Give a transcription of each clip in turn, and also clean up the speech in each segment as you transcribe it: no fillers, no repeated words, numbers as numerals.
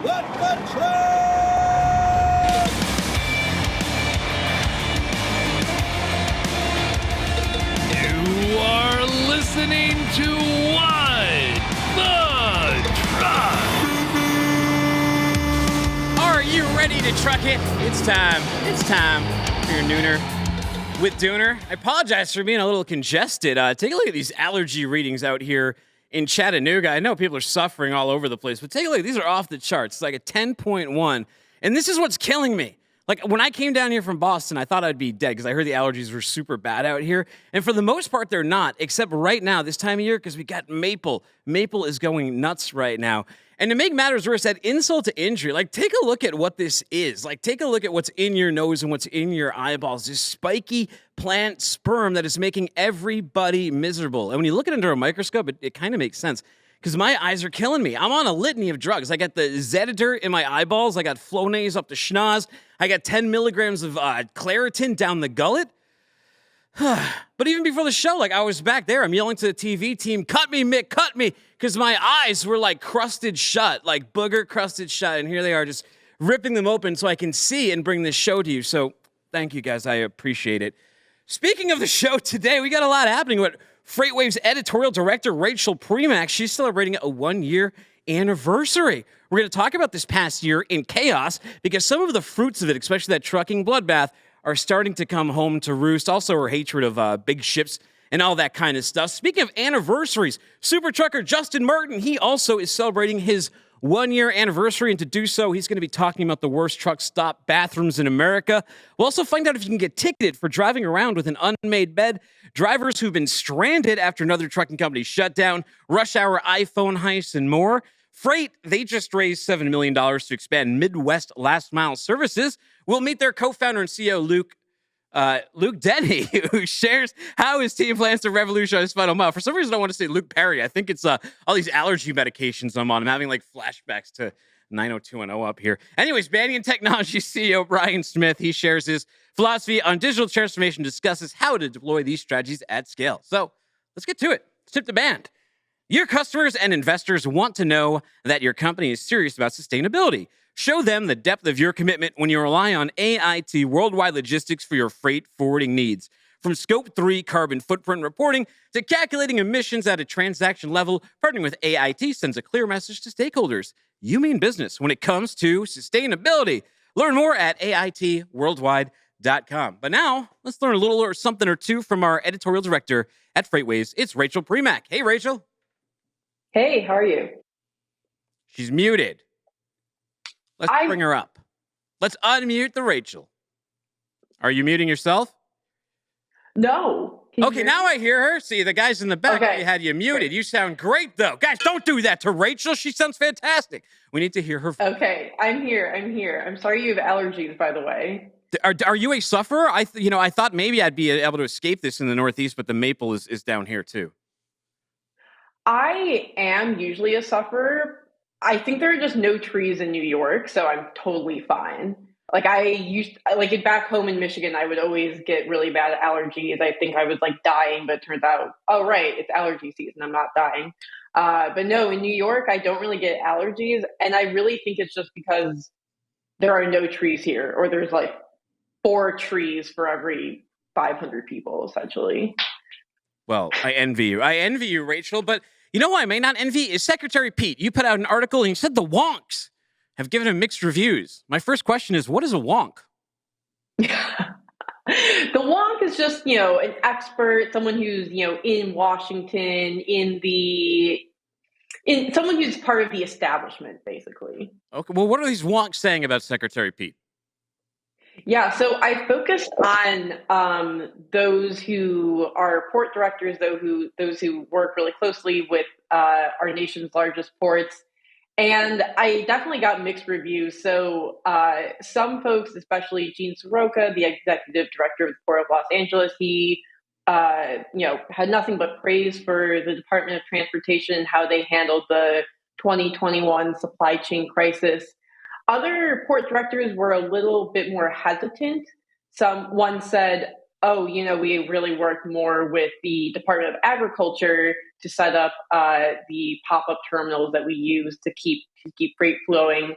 Let the train! You are listening to What the Truck. Are you ready to truck it? It's time. It's time for your nooner with Dooner. I apologize for being a little congested. Take a look at these allergy readings out here in Chattanooga. I know people are suffering all over the place, but take a look. These are off the charts. It's like a 10.1. And this is what's killing me. Like, when I came down here from Boston, I thought I'd be dead because I heard the allergies were super bad out here. And for the most part, they're not, except right now, this time of year, because we got maple. Maple is going nuts right now. And to make matters worse, that insult to injury, like, take a look at what this is. Like, take a look at what's in your nose and what's in your eyeballs. This spiky plant sperm that is making everybody miserable. And when you look at it under a microscope, it kind of makes sense. Because my eyes are killing me. I'm on a litany of drugs. I got the Zeditor in my eyeballs. I got Flonase up the schnoz. I got 10 milligrams of Claritin down the gullet. But even before the show, like, I was back there. I'm yelling to the TV team, cut me, Mick, cut me. Because my eyes were like crusted shut, like booger crusted shut. And here they are just ripping them open so I can see and bring this show to you. So thank you guys. I appreciate it. Speaking of the show today, we got a lot happening with FreightWaves editorial director Rachel Premack. She's celebrating a 1-year anniversary. We're going to talk about this past year in chaos because some of the fruits of it, especially that trucking bloodbath, are starting to come home to roost. Also, her hatred of big ships and all that kind of stuff. Speaking of anniversaries, super trucker Justin Martin, he also is celebrating his 1-year anniversary, and to do so, he's going to be talking about the worst truck stop bathrooms in America. We'll also find out if you can get ticketed for driving around with an unmade bed, drivers who've been stranded after another trucking company shut down, rush hour iPhone heists, and more. Freight, they just raised $7 million to expand Midwest last mile services. We'll meet their co-founder and CEO, Luke Denny, who shares how his team plans to revolutionize final mile. For some reason, I want to say Luke Perry. I think it's all these allergy medications I'm on. I'm having like flashbacks to 90210 up here. Anyways, Banyan Technology CEO Brian Smith, he shares his philosophy on digital transformation, discusses how to deploy these strategies at scale. So let's get to it. Let's tip the band. Your customers and investors want to know that your company is serious about sustainability. Show them the depth of your commitment when you rely on AIT Worldwide Logistics for your freight forwarding needs. From Scope 3 carbon footprint reporting to calculating emissions at a transaction level, partnering with AIT sends a clear message to stakeholders. You mean business when it comes to sustainability. Learn more at AITworldwide.com. But now, let's learn a little or something or two from our editorial director at FreightWaves. It's Rachel Premack. Hey, Rachel. Hey, how are you? She's muted. Let's bring her up. Let's unmute the Rachel. Are you muting yourself? No. Okay, now I hear her. See, the guys in the back, Okay. They had you muted. Great. You sound great, though. Guys, don't do that to Rachel. She sounds fantastic. We need to hear her voice. Okay, I'm here. I'm sorry you have allergies, by the way. Are you a sufferer? I thought maybe I'd be able to escape this in the Northeast, but the maple is down here, too. I am usually a sufferer. I think there are just no trees in New York, so I'm totally fine. Like back home in Michigan, I would always get really bad allergies. I think I was like dying, but it turns out, oh, right, it's allergy season. I'm not dying. But no, in New York, I don't really get allergies. And I really think it's just because there are no trees here, or there's like 4 trees for every 500 people, essentially. Well, I envy you. I envy you, Rachel. But you know who I may not envy is Secretary Pete. You put out an article and you said the wonks have given him mixed reviews. My first question is, what is a wonk? The wonk is just, an expert, someone who's, in Washington, someone who's part of the establishment, basically. Okay. Well, what are these wonks saying about Secretary Pete? Yeah, so I focused on those who are port directors, those who work really closely with our nation's largest ports. And I definitely got mixed reviews. So some folks, especially Gene Soroka, the executive director of the Port of Los Angeles, he had nothing but praise for the Department of Transportation and how they handled the 2021 supply chain crisis. Other port directors were a little bit more hesitant. One said, oh, we really worked more with the Department of Agriculture to set up the pop-up terminals that we use to keep freight flowing.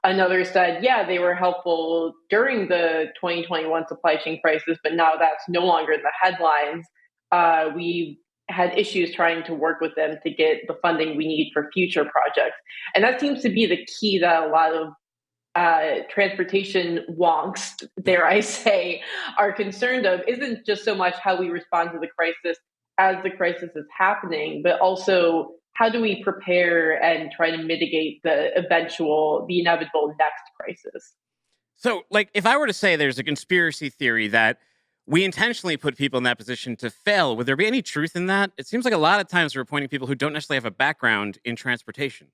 Another said, yeah, they were helpful during the 2021 supply chain crisis, but now that's no longer in the headlines. We had issues trying to work with them to get the funding we need for future projects. And that seems to be the key that a lot of transportation wonks, dare I say, are concerned of, isn't just so much how we respond to the crisis as the crisis is happening, but also how do we prepare and try to mitigate the inevitable next crisis. So, like, if I were to say there's a conspiracy theory that we intentionally put people in that position to fail, would there be any truth in that? It seems like a lot of times we're appointing people who don't necessarily have a background in transportation.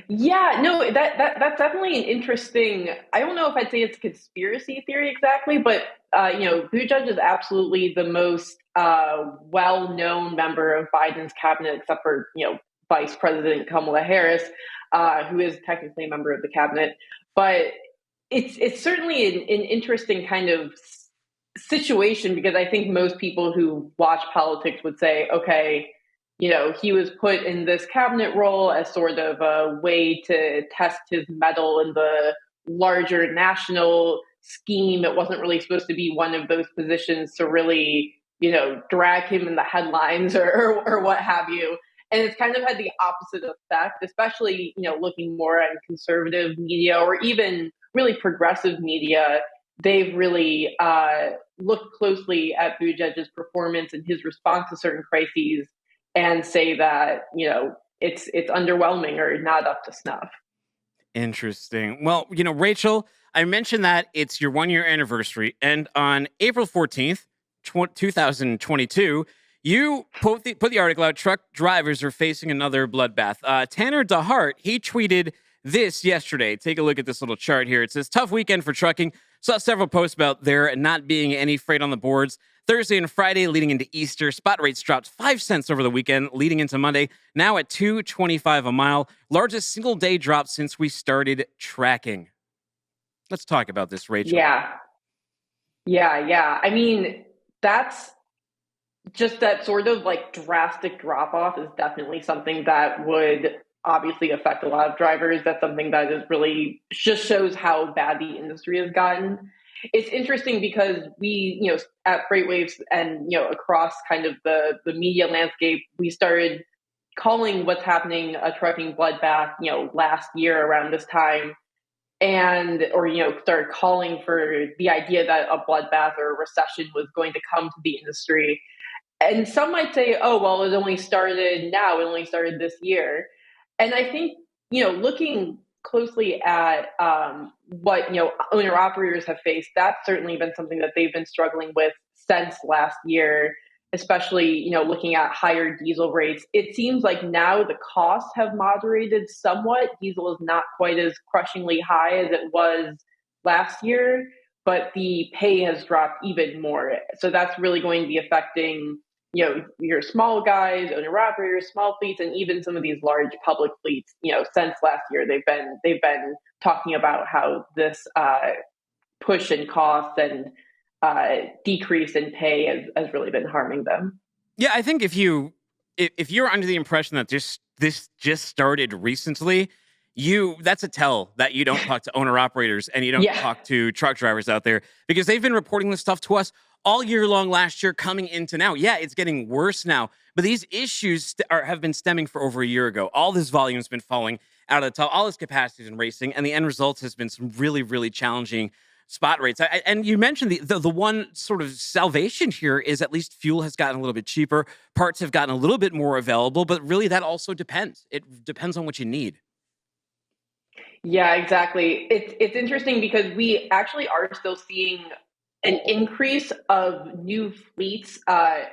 Yeah, no, that's definitely an interesting. I don't know if I'd say it's a conspiracy theory exactly, but Buttigieg is absolutely the most well-known member of Biden's cabinet, except for Vice President Kamala Harris, who is technically a member of the cabinet. But it's certainly an interesting kind of situation because I think most people who watch politics would say, okay, he was put in this cabinet role as sort of a way to test his mettle in the larger national scheme. It wasn't really supposed to be one of those positions to really, drag him in the headlines or what have you. And it's kind of had the opposite effect, especially, looking more at conservative media or even really progressive media. They've really looked closely at Buttigieg's performance and his response to certain crises and say that, it's underwhelming or not up to snuff. Interesting. Well, Rachel, I mentioned that it's your 1 year anniversary, and on April 14th, 2022, you put the article out, truck drivers are facing another bloodbath. Tanner DeHart, he tweeted this yesterday. Take a look at this little chart here. It says, tough weekend for trucking. Saw several posts about there not being any freight on the boards. Thursday and Friday leading into Easter, spot rates dropped 5 cents over the weekend leading into Monday, now at $2.25 a mile. Largest single day drop since we started tracking. Let's talk about this, Rachel. Yeah. I mean, that's just that sort of like drastic drop off is definitely something that would obviously affect a lot of drivers. That's something that is really just shows how bad the industry has gotten. It's interesting because we, at FreightWaves and, across kind of the media landscape, we started calling what's happening a trucking bloodbath, last year around this time. Or started calling for the idea that a bloodbath or a recession was going to come to the industry. And some might say, oh, well, it only started now, it only started this year. And I think, looking closely at what owner operators have faced, that's certainly been something that they've been struggling with since last year, especially looking at higher diesel rates. It seems like now the costs have moderated somewhat. Diesel is not quite as crushingly high as it was last year, but the pay has dropped even more. So that's really going to be affecting your small guys, owner operators, small fleets, and even some of these large public fleets. Since last year, they've been talking about how this push in costs and decrease in pay has really been harming them. Yeah, I think if you're under the impression that this just started recently, that's a tell that you don't talk to owner operators and you don't talk to truck drivers out there, because they've been reporting this stuff to us all year long last year coming into now. Yeah, it's getting worse now, but these issues have been stemming for over a year ago. All this volume has been falling out of the top, all this capacity is in racing, and the end result has been some really, really challenging spot rates. And you mentioned the one sort of salvation here is at least fuel has gotten a little bit cheaper, parts have gotten a little bit more available, but really that also depends. It depends on what you need. Yeah, exactly. It's interesting because we actually are still seeing an increase of new fleets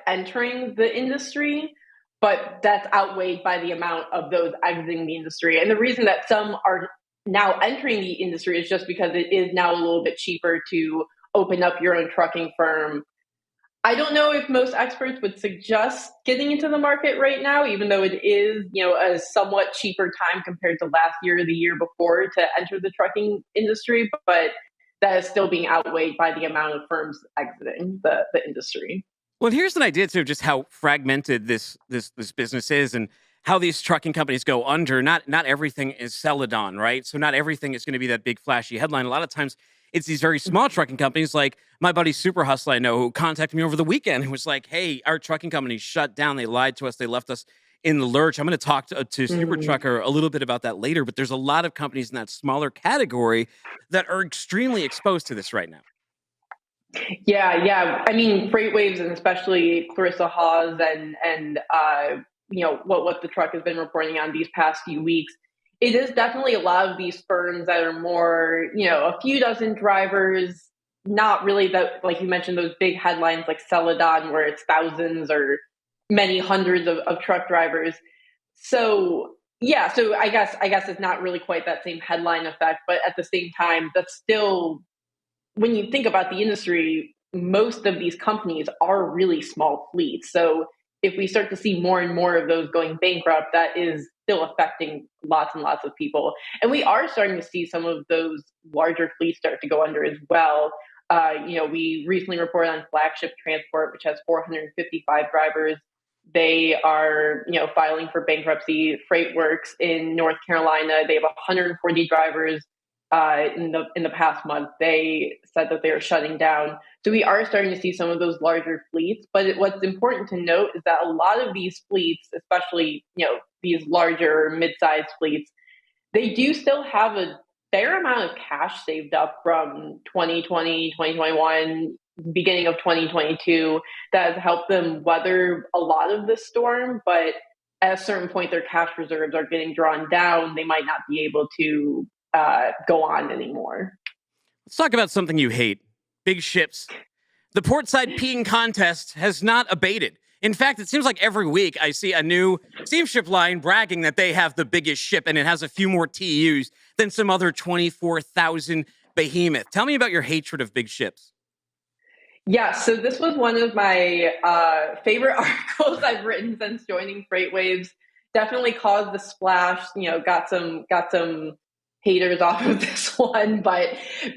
entering the industry, but that's outweighed by the amount of those exiting the industry. And the reason that some are now entering the industry is just because it is now a little bit cheaper to open up your own trucking firm. I don't know if most experts would suggest getting into the market right now, even though it is, a somewhat cheaper time compared to last year or the year before to enter the trucking industry. But that is still being outweighed by the amount of firms exiting the industry. Well, here's an idea too of just how fragmented this business is and how these trucking companies go under. Not everything is Celadon, right? So not everything is going to be that big flashy headline. A lot of times it's these very small trucking companies, like my buddy Super Hustle I know, who contacted me over the weekend and was like, hey, our trucking company shut down. They lied to us. They left us in the lurch. I'm going to talk to Super Trucker a little bit about that later, but there's a lot of companies in that smaller category that are extremely exposed to this right now. Yeah. I mean, FreightWaves and especially Clarissa Hawes and what the truck has been reporting on these past few weeks. It is definitely a lot of these firms that are more, a few dozen drivers, not really that, like you mentioned, those big headlines like Celadon, where it's thousands or many hundreds of truck drivers. So yeah, so I guess it's not really quite that same headline effect, but at the same time, that's still, when you think about the industry, most of these companies are really small fleets. So if we start to see more and more of those going bankrupt, that is still affecting lots and lots of people. And we are starting to see some of those larger fleets start to go under as well. We recently reported on Flagship Transport, which has 455 drivers. They are, filing for bankruptcy. FreightWorks in North Carolina, they have 140 drivers. In the past month, they said that they are shutting down. So we are starting to see some of those larger fleets. But what's important to note is that a lot of these fleets, especially these larger mid-sized fleets, they do still have a fair amount of cash saved up from 2020, 2021, beginning of 2022 that has helped them weather a lot of this storm. But at a certain point, their cash reserves are getting drawn down. They might not be able to go on anymore. Let's talk about something you hate: big ships. The portside peeing contest has not abated. In fact, it seems like every week I see a new steamship line bragging that they have the biggest ship and it has a few more TEUs than some other 24,000 behemoth. Tell me about your hatred of big ships. Yeah, so this was one of my favorite articles I've written since joining FreightWaves. Definitely caused the splash. Got some haters off of this one, but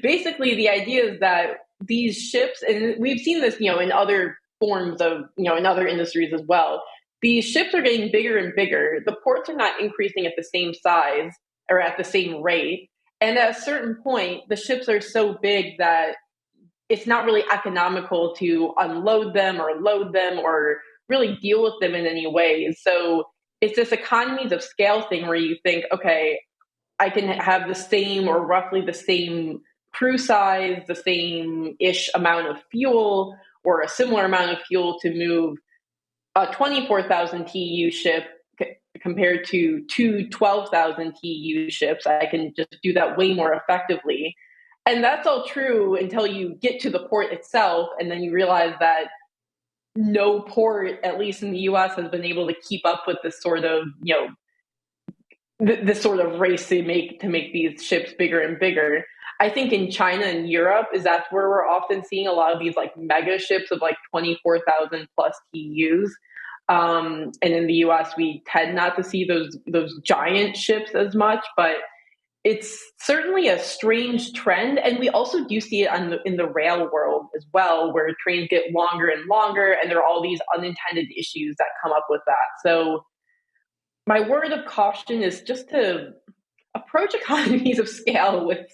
basically the idea is that these ships, and we've seen this, in other forms of, in other industries as well. These ships are getting bigger and bigger. The ports are not increasing at the same size or at the same rate. And at a certain point, the ships are so big that it's not really economical to unload them or load them or really deal with them in any way. So it's this economies of scale thing where you think, okay, I can have the same or roughly the same crew size, the same-ish amount of fuel or a similar amount of fuel to move a 24,000 TEU ship compared to two 12,000 TEU ships. I can just do that way more effectively. And that's all true until you get to the port itself, and then you realize that no port, at least in the US, has been able to keep up with this sort of, this sort of race to make these ships bigger and bigger. I think in China and Europe that's where we're often seeing a lot of these like mega ships of like 24,000 plus TEUs. And in the US, we tend not to see those giant ships as much, but it's certainly a strange trend. And we also do see it in the rail world as well, where trains get longer and longer, and there are all these unintended issues that come up with that. So my word of caution is just to approach economies of scale with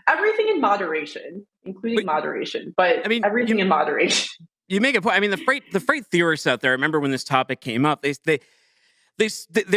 everything in moderation, including moderation, but everything in moderation. You make a point. I mean, the freight theorists out there, I remember when this topic came up, they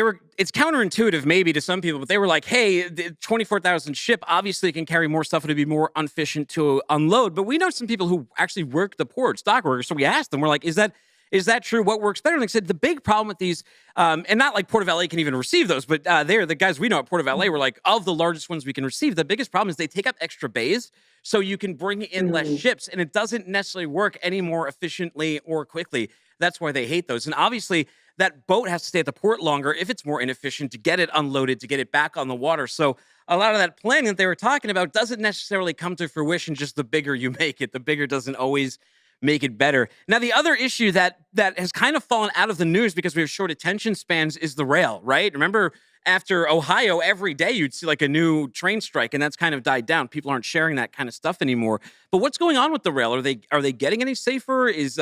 were, it's counterintuitive maybe to some people, but they were like, hey, the 24,000 ship obviously can carry more stuff. It'd be more efficient to unload. But we know some people who actually work the ports, dock workers. So we asked them, we're like, is that true? What works better? And they said the big problem with these, and not like Port of LA can even receive those, but they're the guys we know at Port of LA were like, of the largest ones we can receive, the biggest problem is they take up extra bays, so you can bring in less ships, and it doesn't necessarily work any more efficiently or quickly. That's why they hate those. And obviously, that boat has to stay at the port longer if it's more inefficient to get it unloaded, to get it back on the water. So a lot of that planning that they were talking about doesn't necessarily come to fruition just the bigger you make it. The bigger doesn't always make it better. Now, the other issue that has kind of fallen out of the news because we have short attention spans is the rail, right? Remember, after Ohio, every day you'd see like a new train strike, and that's kind of died down. People aren't sharing that kind of stuff anymore. But what's going on with the rail? Are they getting any safer? Is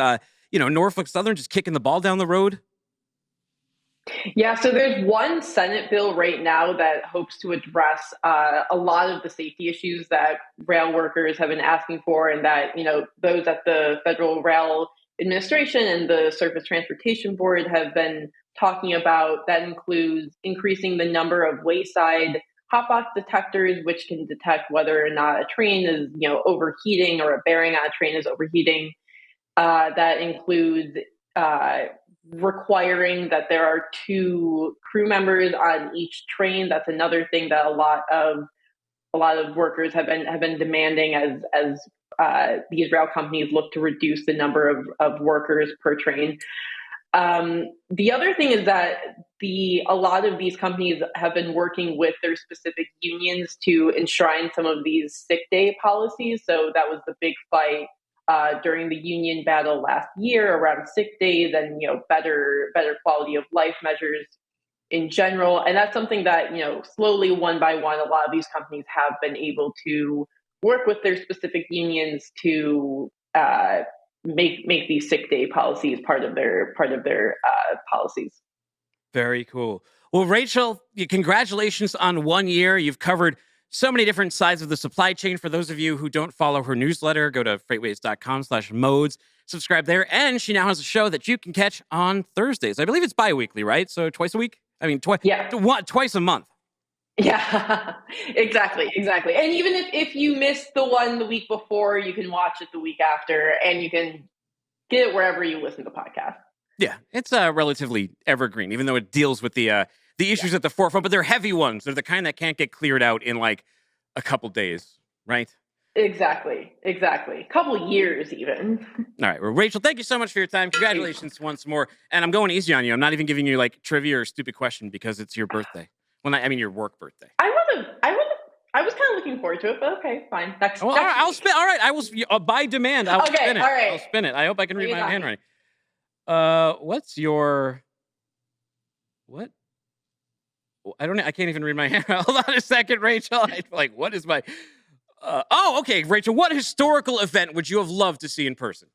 Norfolk Southern just kicking the ball down the road? Yeah, so there's one Senate bill right now that hopes to address a lot of the safety issues that rail workers have been asking for, and that those at the Federal Rail Administration and the Surface Transportation Board have been talking about. That includes increasing the number of wayside hotbox detectors, which can detect whether or not a train is overheating, or a bearing on a train is overheating. That includes requiring that there are 2 crew members on each train. That's another thing that a lot of workers have been demanding as these rail companies look to reduce the number of workers per train. The other thing is that a lot of these companies have been working with their specific unions to enshrine some of these sick day policies. So that was the big fight during the union battle last year around sick days and better quality of life measures in general. And that's something that slowly, one by one, a lot of these companies have been able to work with their specific unions to make these sick day policies part of their policies. Very cool. Well, Rachel, congratulations on 1 year. You've covered so many different sides of the supply chain. For those of you who don't follow her newsletter, go to freightwaves.com/modes, subscribe there. And she now has a show that you can catch on Thursdays. I believe it's bi-weekly, right? So twice a week? I mean, twice a month. Yeah, exactly. And even if you missed the one the week before, you can watch it the week after, and you can get it wherever you listen to podcasts. Yeah, it's relatively evergreen, even though it deals with the issues at the forefront, but they're heavy ones. They're the kind that can't get cleared out in like a couple days, right? Exactly. Couple years even. All right. Well, Rachel, thank you so much for your time. Congratulations once more. And I'm going easy on you. I'm not even giving you like trivia or stupid question because it's your birthday. Well, I mean your work birthday. I was kind of looking forward to it, but okay, fine. Next all right, I'll spin. All right, I will by demand. I will spin it. All right. I'll spin it. I hope I can read my handwriting. What's your what? I can't even read my handwriting. Hold on a second, Rachel. I'm like, what is my? Okay, Rachel. What historical event would you have loved to see in person?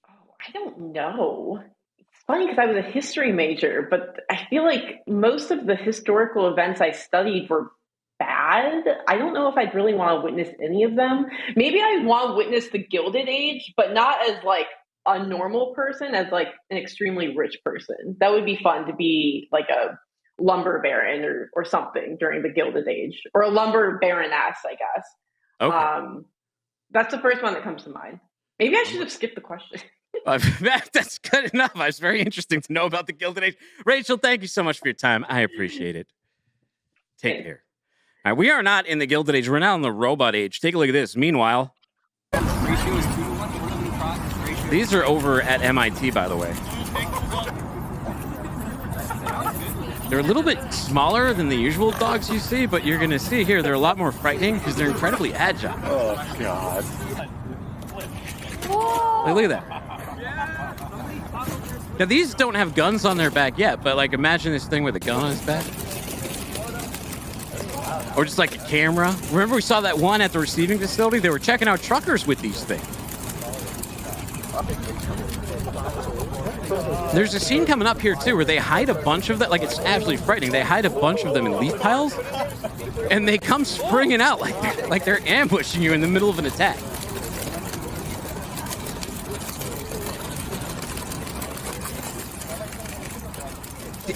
Oh, I don't know. It's funny because I was a history major, but I feel like most of the historical events I studied were bad. I don't know if I'd really want to witness any of them. Maybe I want to witness the Gilded Age, but not as like a normal person, as like an extremely rich person. That would be fun, to be like a lumber baron or something during the Gilded Age, or a lumber baroness, I guess. Okay. That's the first one that comes to mind. Maybe I should have skipped the question. That's good enough. It's very interesting to know about the Gilded Age. Rachel, thank you so much for your time. I appreciate it. Take care. All right, we are not in the Gilded Age. We're now in the robot age. Take a look at this. Meanwhile, these are over at MIT, by the way. They're a little bit smaller than the usual dogs you see, but you're going to see here they're a lot more frightening because they're incredibly agile. Oh, God. Look at that. Now, these don't have guns on their back yet, but like imagine this thing with a gun on its back. Or just like a camera. Remember we saw that one at the receiving facility? They were checking out truckers with these things. There's a scene coming up here too where they hide a bunch of them. Like, it's absolutely frightening. They hide a bunch of them in leaf piles, and they come springing out like they're ambushing you in the middle of an attack.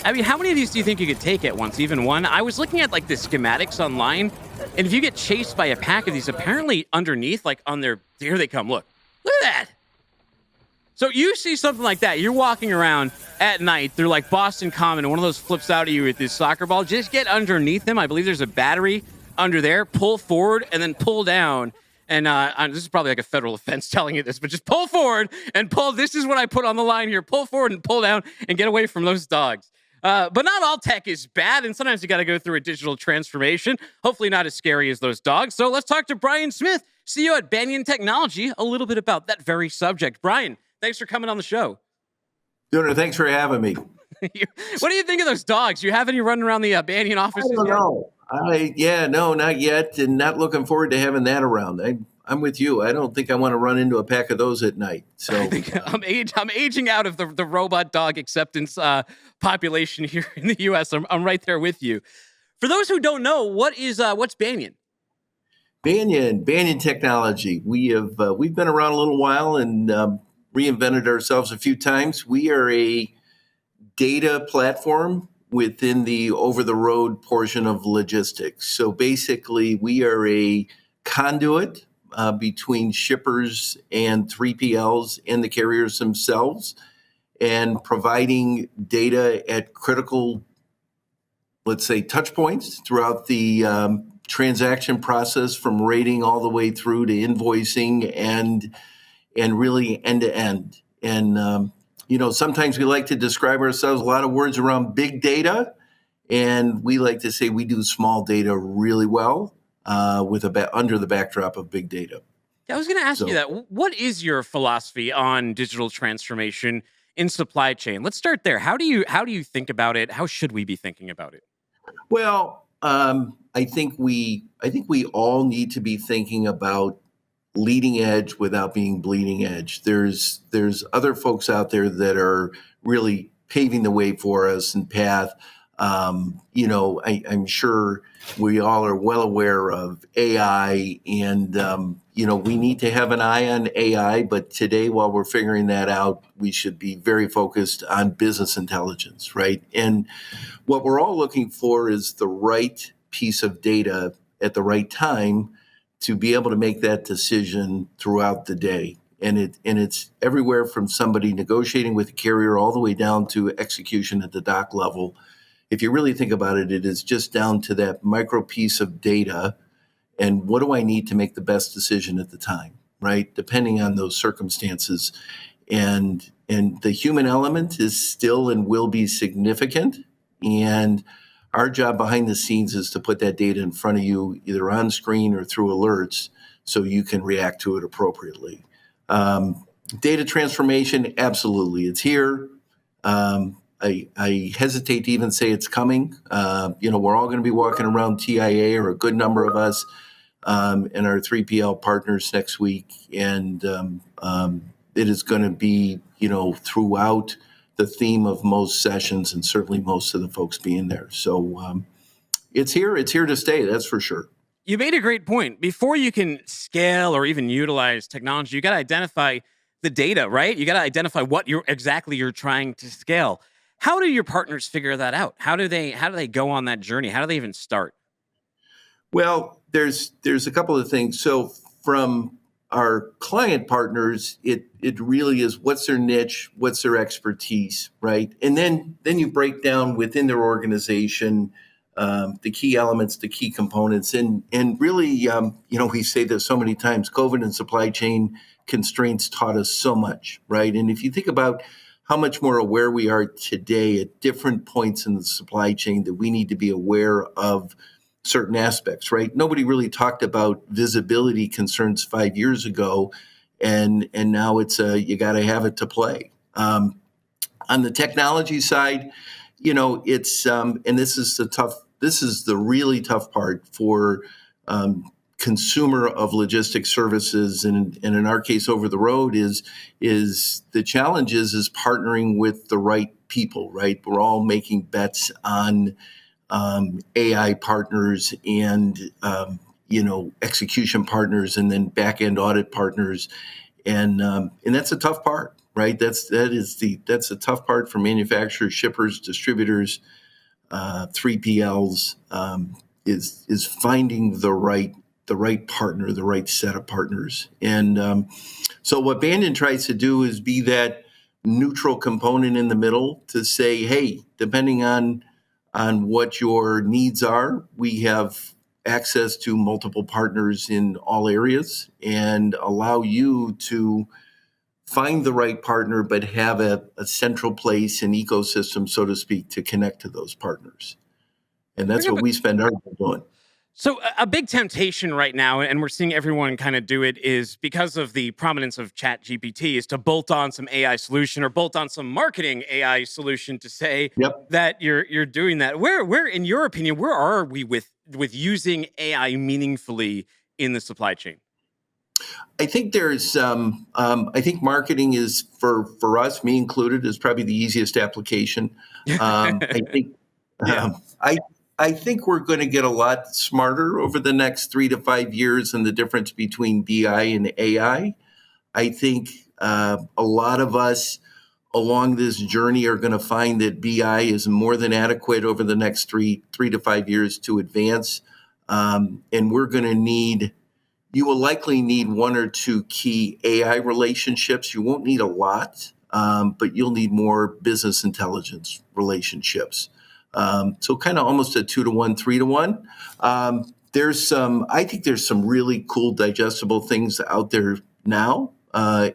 I mean, how many of these do you think you could take at once? Even one? I was looking at like the schematics online, and if you get chased by a pack of these, apparently underneath, like on their, here they come. Look at that. So you see something like that. You're walking around at night. They're like Boston Common, and one of those flips out at you with this soccer ball. Just get underneath them. I believe there's a battery under there. Pull forward and then pull down. And this is probably like a federal offense telling you this, but just pull forward and pull. This is what I put on the line here. Pull forward and pull down and get away from those dogs. But not all tech is bad, and sometimes you got to go through a digital transformation. Hopefully not as scary as those dogs. So let's talk to Brian Smith, CEO at Banyan Technology, a little bit about that very subject. Brian, thanks for coming on the show. Dooner, thanks for having me. What do you think of those dogs? You have any running around the Banyan office? I don't know. No, not yet, and not looking forward to having that around. I'm with you. I don't think I want to run into a pack of those at night. So I think I'm aging out of the robot dog acceptance population here in the U.S. I'm right there with you. For those who don't know, what's Banyan? Banyan Technology. We've been around a little while and reinvented ourselves a few times. We are a data platform within the over-the-road portion of logistics. So basically, we are a conduit between shippers and 3PLs and the carriers themselves, and providing data at critical, let's say, touch points throughout the transaction process, from rating all the way through to invoicing and really end to end. And sometimes we like to describe ourselves, a lot of words around big data, and we like to say we do small data really well under the backdrop of big data. I was going to ask you that. What is your philosophy on digital transformation in supply chain? Let's start there. How do you think about it? How should we be thinking about it? Well, I think we all need to be thinking about leading edge without being bleeding edge. There's other folks out there that are really paving the way for us and path. I'm sure we all are well aware of AI, and we need to have an eye on AI. But today, while we're figuring that out, we should be very focused on business intelligence, right? And what we're all looking for is the right piece of data at the right time to be able to make that decision throughout the day. And it's everywhere from somebody negotiating with the carrier all the way down to execution at the dock level. If you really think about it, it is just down to that micro piece of data and what do I need to make the best decision at the time, right? Depending on those circumstances. And the human element is still and will be significant. And our job behind the scenes is to put that data in front of you, either on screen or through alerts, so you can react to it appropriately. Data transformation, absolutely, it's here. I hesitate to even say it's coming. We're all going to be walking around TIA, or a good number of us, and our 3PL partners next week, and it is going to be, throughout the theme of most sessions, and certainly most of the folks being there. So it's here to stay, that's for sure. You made a great point. Before you can scale or even utilize technology, you got to identify the data, right? You got to identify what you're trying to scale. How do your partners figure that out? How do they go on that journey? How do they even start? Well, there's a couple of things. So from our client partners, it really is, what's their niche, what's their expertise, right? And then you break down within their organization the key elements, the key components, and really, we say this so many times, COVID and supply chain constraints taught us so much, right? And if you think about how much more aware we are today at different points in the supply chain, that we need to be aware of certain aspects, right? Nobody really talked about visibility concerns 5 years ago, and now it's you got to have it to play. On the technology side, it's and this is the really tough part for consumer of logistics services, and in our case, over the road, is the challenge is partnering with the right people, right? We're all making bets on AI partners and execution partners, and then back end audit partners, and that's a tough part, right? That's a tough part for manufacturers, shippers, distributors, 3PLs, is finding the right partner, the right set of partners, and so what Banyan tries to do is be that neutral component in the middle to say, hey, depending on what your needs are, we have access to multiple partners in all areas, and allow you to find the right partner, but have a central place, an ecosystem, so to speak, to connect to those partners. And that's what we spend our time doing. So a big temptation right now, and we're seeing everyone kind of do it, is because of the prominence of ChatGPT, is to bolt on some AI solution or bolt on some marketing AI solution to say that you're doing that. Where, in your opinion, where are we with using AI meaningfully in the supply chain? I think there's, I think marketing is for us, me included, is probably the easiest application. I think, Yeah. um, I think we're going to get a lot smarter over the next 3 to 5 years in the difference between BI and AI. I think a lot of us along this journey are going to find that BI is more than adequate over the next 3 to 5 years to advance, and we're going to need. You will likely need one or two key AI relationships. You won't need a lot, but you'll need more business intelligence relationships. So kind of almost a 2 to 1, 3 to 1. I think there's some really cool digestible things out there now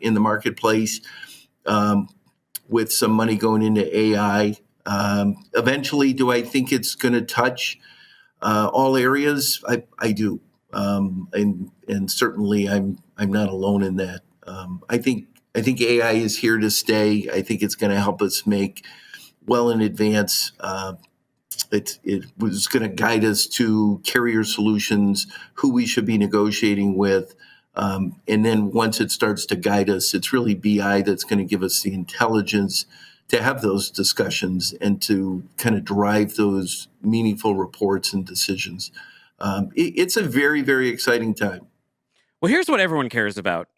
in the marketplace with some money going into AI. Eventually, do I think it's going to touch all areas? I do. And certainly I'm not alone in that. I think AI is here to stay. I think it's going to help us make well in advance. It was going to guide us to carrier solutions, who we should be negotiating with. And then once it starts to guide us, it's really BI that's going to give us the intelligence to have those discussions and to kind of drive those meaningful reports and decisions. It's a very, very exciting time. Well, here's what everyone cares about.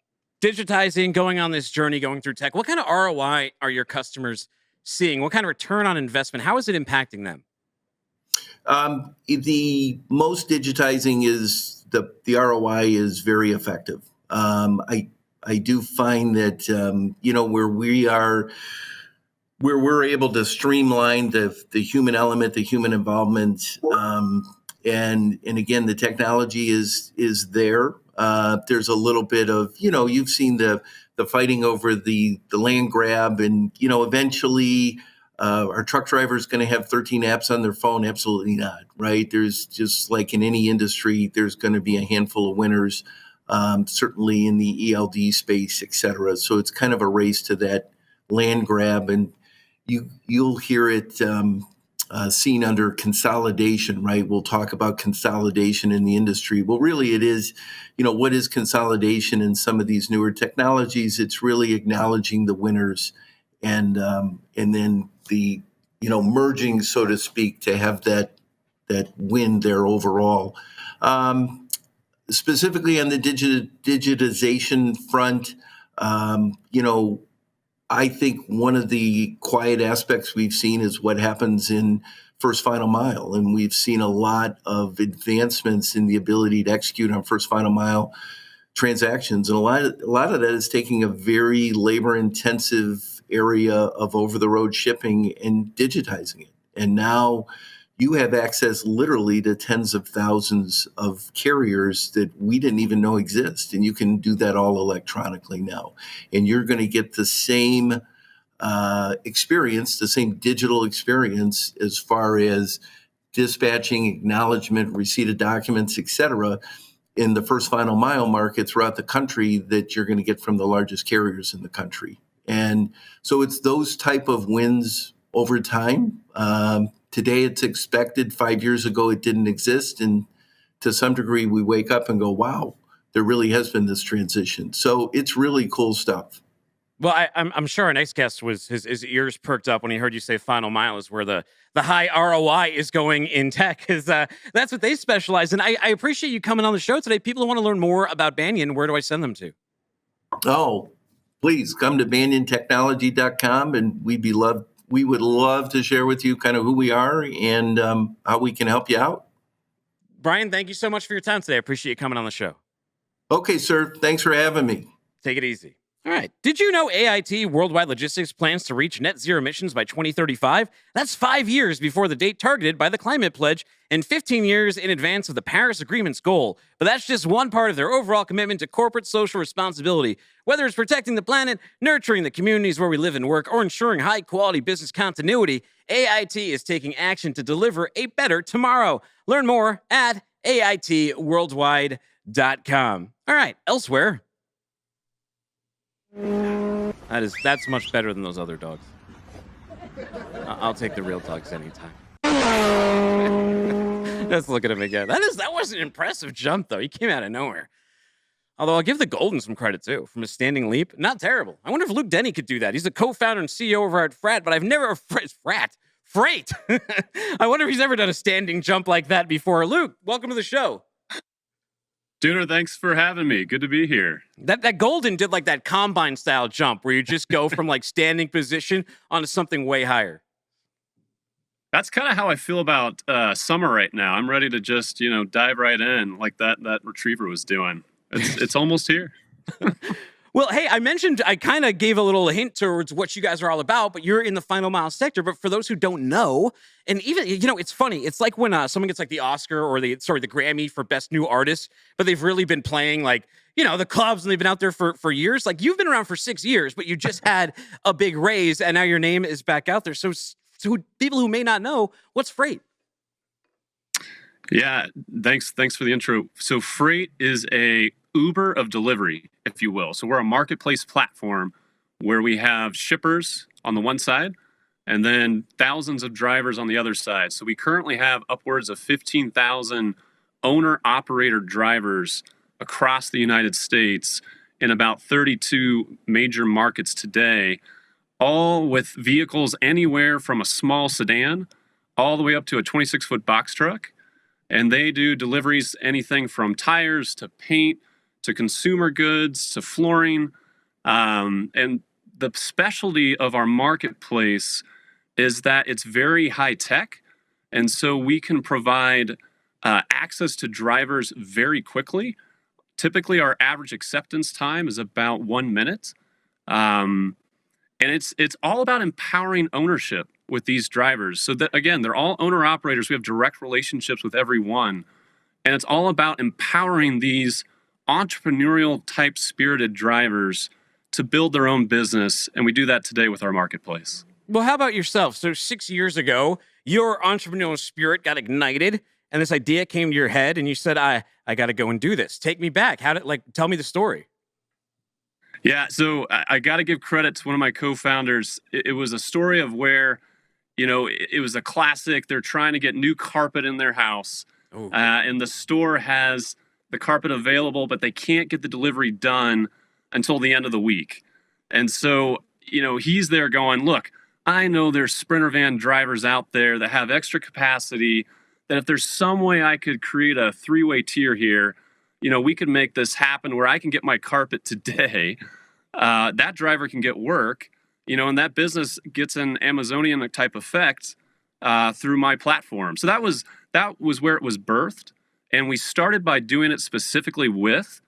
Digitizing, going on this journey, going through tech. What kind of ROI are your customers seeing? What kind of return on investment? How is it impacting them? The most digitizing is the ROI is very effective. I do find that where we're able to streamline the human element, the human involvement, and again the technology is there. There's a little bit of you've seen the fighting over the land grab, and eventually. Our truck driver is going to have 13 apps on their phone? Absolutely not, right? There's just like in any industry, there's going to be a handful of winners, certainly in the ELD space, et cetera. So it's kind of a race to that land grab, and you'll hear it seen under consolidation, right? We'll talk about consolidation in the industry. Well, really it is, what is consolidation in some of these newer technologies? It's really acknowledging the winners and then the merging, so to speak, to have that win there overall. Specifically on the digitization front, I think one of the quiet aspects we've seen is what happens in first final mile, and we've seen a lot of advancements in the ability to execute on first final mile transactions, and a lot of that is taking a very labor intensive area of over-the-road shipping and digitizing it. And now you have access literally to tens of thousands of carriers that we didn't even know exist. And you can do that all electronically now. And you're going to get the same experience, the same digital experience as far as dispatching, acknowledgement, receipt of documents, et cetera, in the first final mile market throughout the country that you're going to get from the largest carriers in the country. And so it's those type of wins over time. Today it's expected. 5 years ago it didn't exist. And to some degree we wake up and go, wow, there really has been this transition. So it's really cool stuff. Well, I'm sure our next guest was his ears perked up when he heard you say final mile is where the high ROI is going in tech, because that's what they specialize in. I appreciate you coming on the show today. People who want to learn more about Banyan, where do I send them to? Oh, please come to banyantechnology.com, and we would love to share with you kind of who we are and how we can help you out. Brian, thank you so much for your time today. I appreciate you coming on the show. Okay, sir. Thanks for having me. Take it easy. All right. Did you know AIT Worldwide Logistics plans to reach net zero emissions by 2035? That's 5 years before the date targeted by the Climate Pledge and 15 years in advance of the Paris Agreement's goal. But that's just one part of their overall commitment to corporate social responsibility. Whether it's protecting the planet, nurturing the communities where we live and work, or ensuring high-quality business continuity, AIT is taking action to deliver a better tomorrow. Learn more at AITworldwide.com. All right. Elsewhere. That's much better than those other dogs. I'll take the real dogs anytime. Let's look at him again. That was an impressive jump, though. He came out of nowhere. Although I'll give the Golden some credit too, from a standing leap. Not terrible. I wonder if Luke Denny could do that. He's the co-founder and CEO over at Frat, but I've never Freight. I wonder if he's ever done a standing jump like that before. Luke, welcome to the show. Dooner, thanks for having me. Good to be here. That Golden did like that combine style jump where you just go from like standing position onto something way higher. That's kind of how I feel about summer right now. I'm ready to just, dive right in like that retriever was doing. It's almost here. Well, hey, I kind of gave a little hint towards what you guys are all about, but you're in the final mile sector. But for those who don't know, and even, it's funny. It's like when someone gets like the Oscar or the Grammy for Best New Artist, but they've really been playing like, the clubs and they've been out there for years. Like you've been around for 6 years, but you just had a big raise and now your name is back out there. So people who may not know, what's Freight? Yeah, thanks for the intro. So Freight is a Uber of delivery, if you will. So we're a marketplace platform where we have shippers on the one side and then thousands of drivers on the other side. So we currently have upwards of 15,000 owner-operator drivers across the United States in about 32 major markets today, all with vehicles anywhere from a small sedan all the way up to a 26-foot box truck. And they do deliveries anything from tires to paint to consumer goods to flooring. And the specialty of our marketplace is that it's very high tech. And so we can provide access to drivers very quickly. Typically, our average acceptance time is about 1 minute. And it's all about empowering ownership with these drivers. So that, again, they're all owner operators. We have direct relationships with every one. And it's all about empowering these entrepreneurial type spirited drivers to build their own business. And we do that today with our marketplace. Well, how about yourself? So 6 years ago, your entrepreneurial spirit got ignited and this idea came to your head and you said, I got to go and do this. Take me back. Tell me the story. Yeah, so I got to give credit to one of my co-founders. It was a story of where, it was a classic. They're trying to get new carpet in their house. And the store has the carpet available, but they can't get the delivery done until the end of the week. And so, he's there going, look, I know there's Sprinter van drivers out there that have extra capacity, that if there's some way I could create a three-way tier here, we could make this happen where I can get my carpet today. That driver can get work, and that business gets an Amazonian type effect through my platform. So that was where it was birthed. And we started by doing it specifically with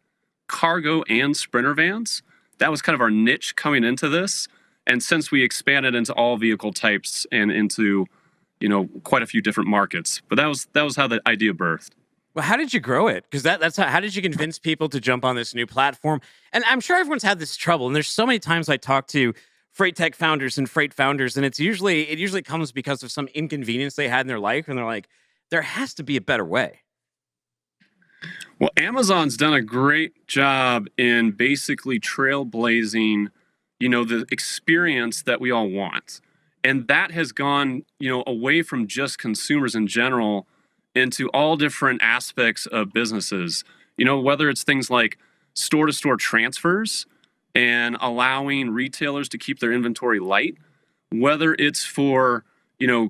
cargo and Sprinter vans. That was kind of our niche coming into this. And since we expanded into all vehicle types and into, quite a few different markets. But that was how the idea birthed. Well, how did you grow it? Because that's how did you convince people to jump on this new platform? And I'm sure everyone's had this trouble. And there's so many times I talk to freight tech founders and freight founders, and it usually comes because of some inconvenience they had in their life, and they're like, there has to be a better way. Well, Amazon's done a great job in basically trailblazing, the experience that we all want. And that has gone, away from just consumers in general into all different aspects of businesses, whether it's things like store-to-store transfers and allowing retailers to keep their inventory light, whether it's for,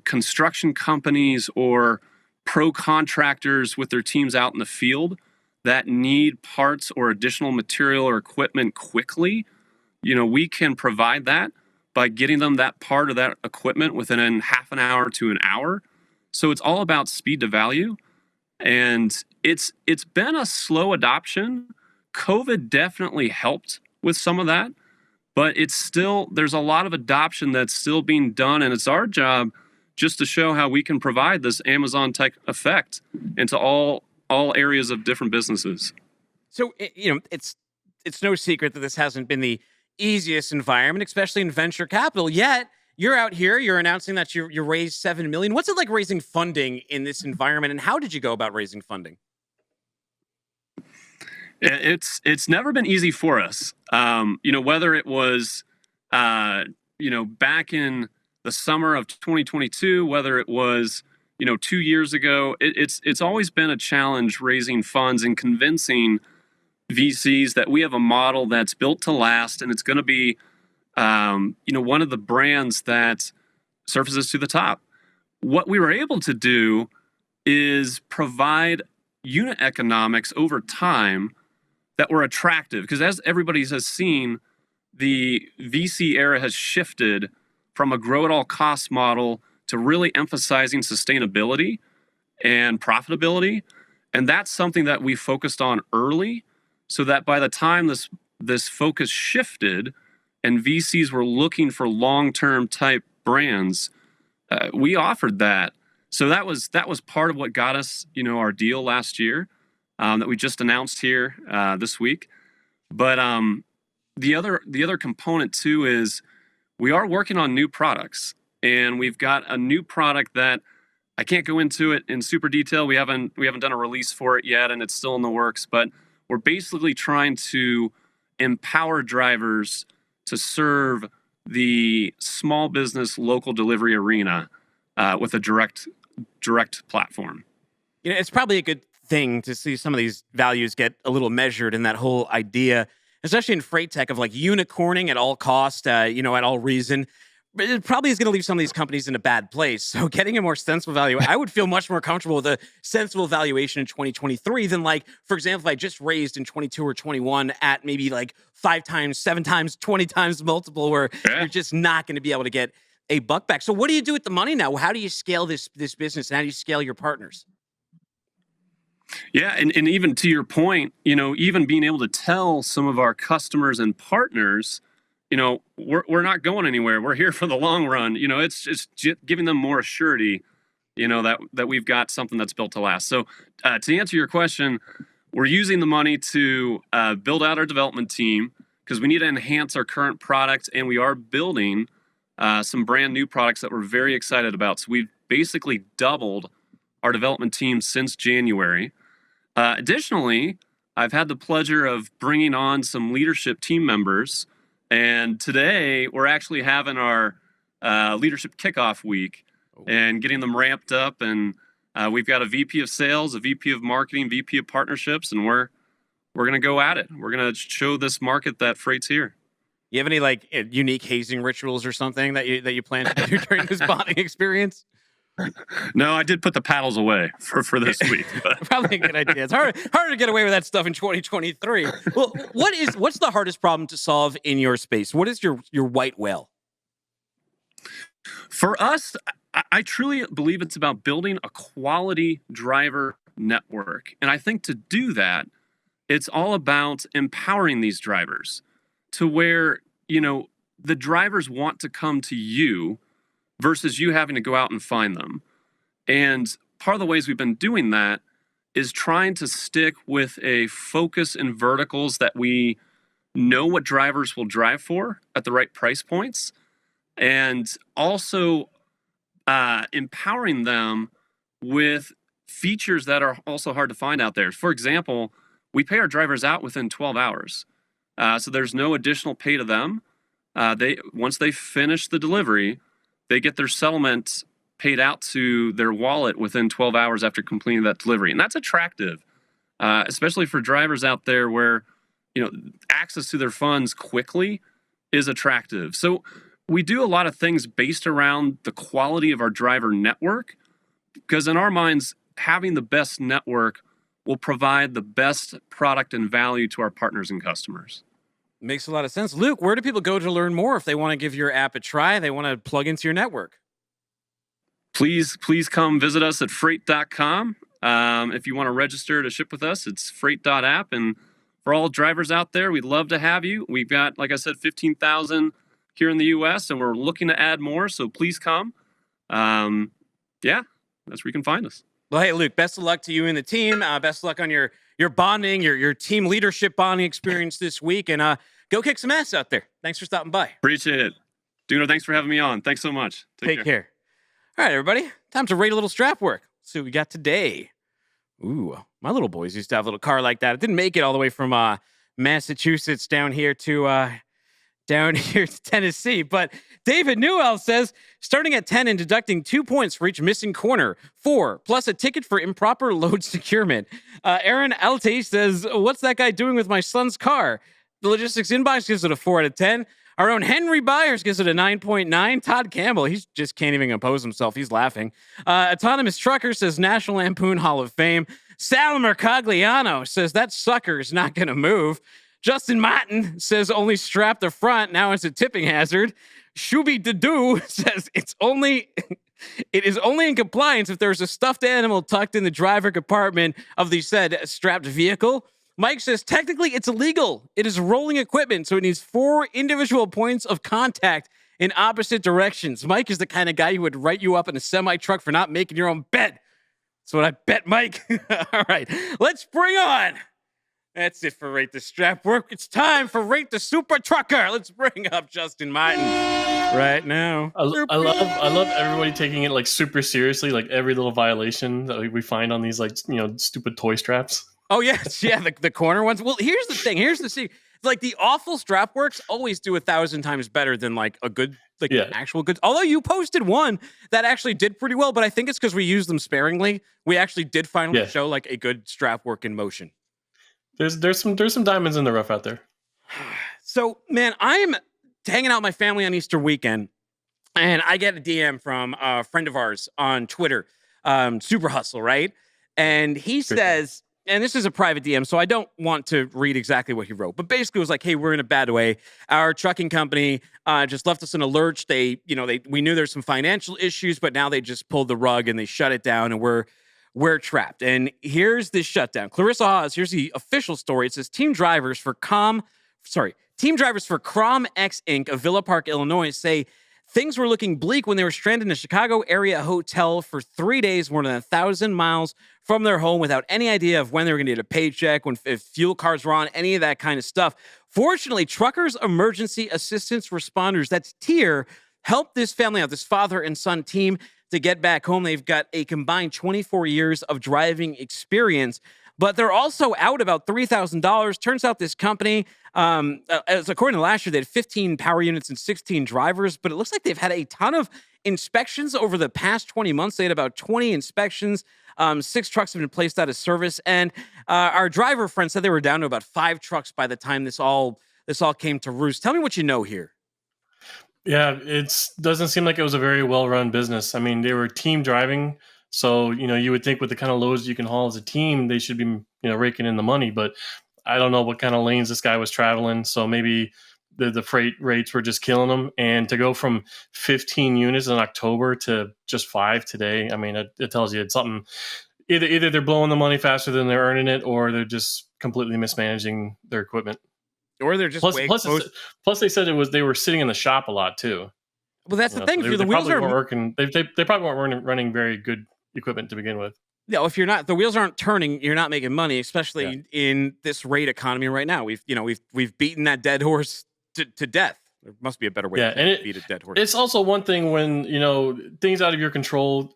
construction companies or pro contractors with their teams out in the field that need parts or additional material or equipment quickly. We can provide that by getting them that part of that equipment within half an hour to an hour. So it's all about speed to value. And it's been a slow adoption. COVID definitely helped with some of that, but there's a lot of adoption that's still being done. And it's our job just to show how we can provide this Amazon type effect into all areas of different businesses. So, it's no secret that this hasn't been the easiest environment, especially in venture capital, yet you're out here, you're announcing that you raised $7 million. What's it like raising funding in this environment, and how did you go about raising funding? It's never been easy for us. Whether it was, back in the summer of 2022, whether it was, 2 years ago, it's always been a challenge raising funds and convincing VCs that we have a model that's built to last, and it's going to be, one of the brands that surfaces to the top. What we were able to do is provide unit economics over time that were attractive, because as everybody has seen, the VC era has shifted from a grow at all costs model to really emphasizing sustainability and profitability. And that's something that we focused on early, so that by the time this focus shifted and VCs were looking for long-term type brands, we offered that. So that was part of what got us, our deal last year that we just announced here this week. But the other component too is we are working on new products, and we've got a new product that I can't go into it in super detail. We haven't done a release for it yet, and it's still in the works. But we're basically trying to empower drivers to serve the small business local delivery arena with a direct platform. It's probably a good thing to see some of these values get a little measured in that whole idea, especially in freight tech, of like unicorning at all cost, at all reason. But it probably is going to leave some of these companies in a bad place. So getting a more sensible value, I would feel much more comfortable with a sensible valuation in 2023 than, like, for example, if I just raised in 22 or 21 at maybe like 5 times, 7 times, 20 times multiple, where you're just not going to be able to get a buck back. So what do you do with the money now? How do you scale this business, and how do you scale your partners? Yeah, and even to your point, even being able to tell some of our customers and partners, we're not going anywhere. We're here for the long run. It's just giving them more surety, that we've got something that's built to last. So to answer your question, we're using the money to build out our development team, because we need to enhance our current product, and we are building some brand new products that we're very excited about. So we've basically doubled our development team since January. Additionally, I've had the pleasure of bringing on some leadership team members, and today we're actually having our leadership kickoff week and getting them ramped up. And we've got a VP of sales, a VP of marketing, VP of partnerships, and we're going to go at it. We're going to show this market that freight's here. You have any like unique hazing rituals or something that you plan to do during this bonding experience? No, I did put the paddles away for this week. But. Probably a good idea. It's harder to get away with that stuff in 2023. Well, what's the hardest problem to solve in your space? What is your white whale? For us, I truly believe it's about building a quality driver network. And I think to do that, it's all about empowering these drivers to where, the drivers want to come to you versus you having to go out and find them. And part of the ways we've been doing that is trying to stick with a focus in verticals that we know what drivers will drive for at the right price points, and also empowering them with features that are also hard to find out there. For example, we pay our drivers out within 12 hours. So there's no additional pay to them. Once they finish the delivery, they get their settlement paid out to their wallet within 12 hours after completing that delivery. And that's attractive, especially for drivers out there where, access to their funds quickly is attractive. So we do a lot of things based around the quality of our driver network, because in our minds, having the best network will provide the best product and value to our partners and customers. Makes a lot of sense. Luke, where do people go to learn more if they want to give your app a try, they want to plug into your network? Please come visit us at freight.com. If you want to register to ship with us, it's freight.app. And for all drivers out there, we'd love to have you. We've got, like I said, 15,000 here in the U.S., and we're looking to add more, so please come. That's where you can find us. Well, hey, Luke, best of luck to you and the team. Best of luck on your bonding, your team leadership bonding experience this week, and go kick some ass out there. Thanks for stopping by. Appreciate it. Dooner, thanks for having me on. Thanks so much. Take care. All right, everybody. Time to rate a little strap work. Let's see what we got today. Ooh, my little boys used to have a little car like that. It didn't make it all the way from Massachusetts down here to down here to Tennessee. But David Newell says, starting at 10 and deducting 2 points for each missing corner, 4, plus a ticket for improper load securement. Aaron Alte says, what's that guy doing with my son's car? The logistics inbox gives it a 4 out of 10. Our own Henry Byers gives it a 9.9. Todd Campbell, he just can't even compose himself. He's laughing. Autonomous Trucker says National Lampoon Hall of Fame. Sal Mercogliano says that sucker is not going to move. Justin Martin says only strap the front. Now it's a tipping hazard. Shubi Dadu says it is only in compliance if there's a stuffed animal tucked in the driver compartment of the said strapped vehicle. Mike says technically it's illegal. It is rolling equipment, so it needs 4 individual points of contact in opposite directions. Mike is the kind of guy who would write you up in a semi-truck for not making your own bed. That's what I bet, Mike. All right, let's bring on. That's it for Rate the Strap Work. It's time for Rate the Super Trucker. Let's bring up Justin Martin right now. I love everybody taking it like super seriously, like every little violation that we find on these stupid toy straps. Oh yes, yeah, the corner ones. Well, here's the thing. Here's the secret. Like the awful strap works always do 1,000 times better than like a good, an actual good. Although you posted one that actually did pretty well, but I think it's because we used them sparingly. We actually did finally show like a good strap work in motion. There's some diamonds in the rough out there. So man, I'm hanging out with my family on Easter weekend, and I get a DM from a friend of ours on Twitter, Super Hustle, right? And he says. And this is a private DM, so I don't want to read exactly what he wrote. But basically, it was like, "Hey, we're in a bad way. Our trucking company just left us in a lurch. We knew there's some financial issues, but now they just pulled the rug and they shut it down, and we're trapped." And here's this shutdown. Clarissa Hawes. Here's the official story. It says Team drivers for Crom X Inc. of Villa Park, Illinois, say things were looking bleak when they were stranded in a Chicago area hotel for 3 days, more than 1,000 miles from their home, without any idea of when they were going to get a paycheck, if fuel cards were on, any of that kind of stuff. Fortunately, Truckers Emergency Assistance Responders, that's TIER, helped this family out, this father and son team, to get back home. They've got a combined 24 years of driving experience, but they're also out about $3,000. Turns out this company, as according to last year, they had 15 power units and 16 drivers, but it looks like they've had a ton of inspections over the past 20 months. They had about 20 inspections. 6 trucks have been placed out of service, and our driver friend said they were down to about 5 trucks by the time this all came to roost. Tell me what you know here. Yeah, it doesn't seem like it was a very well-run business. I mean, they were team driving, so you would think with the kind of loads you can haul as a team, they should be raking in the money. But I don't know what kind of lanes this guy was traveling, so maybe the freight rates were just killing them. And to go from 15 units in October to just 5 today, I mean, it tells you it's something. Either they're blowing the money faster than they're earning it, or they're just completely mismanaging their equipment. Or they're just plus they said they were sitting in the shop a lot too. Well, that's the thing. So the wheels weren't working. They probably weren't running very good equipment to begin with. Yeah, if the wheels aren't turning, you're not making money, especially in this rate economy right now. We've beaten that dead horse to death. There must be a better way to beat a dead horse. It's also one thing when, things out of your control,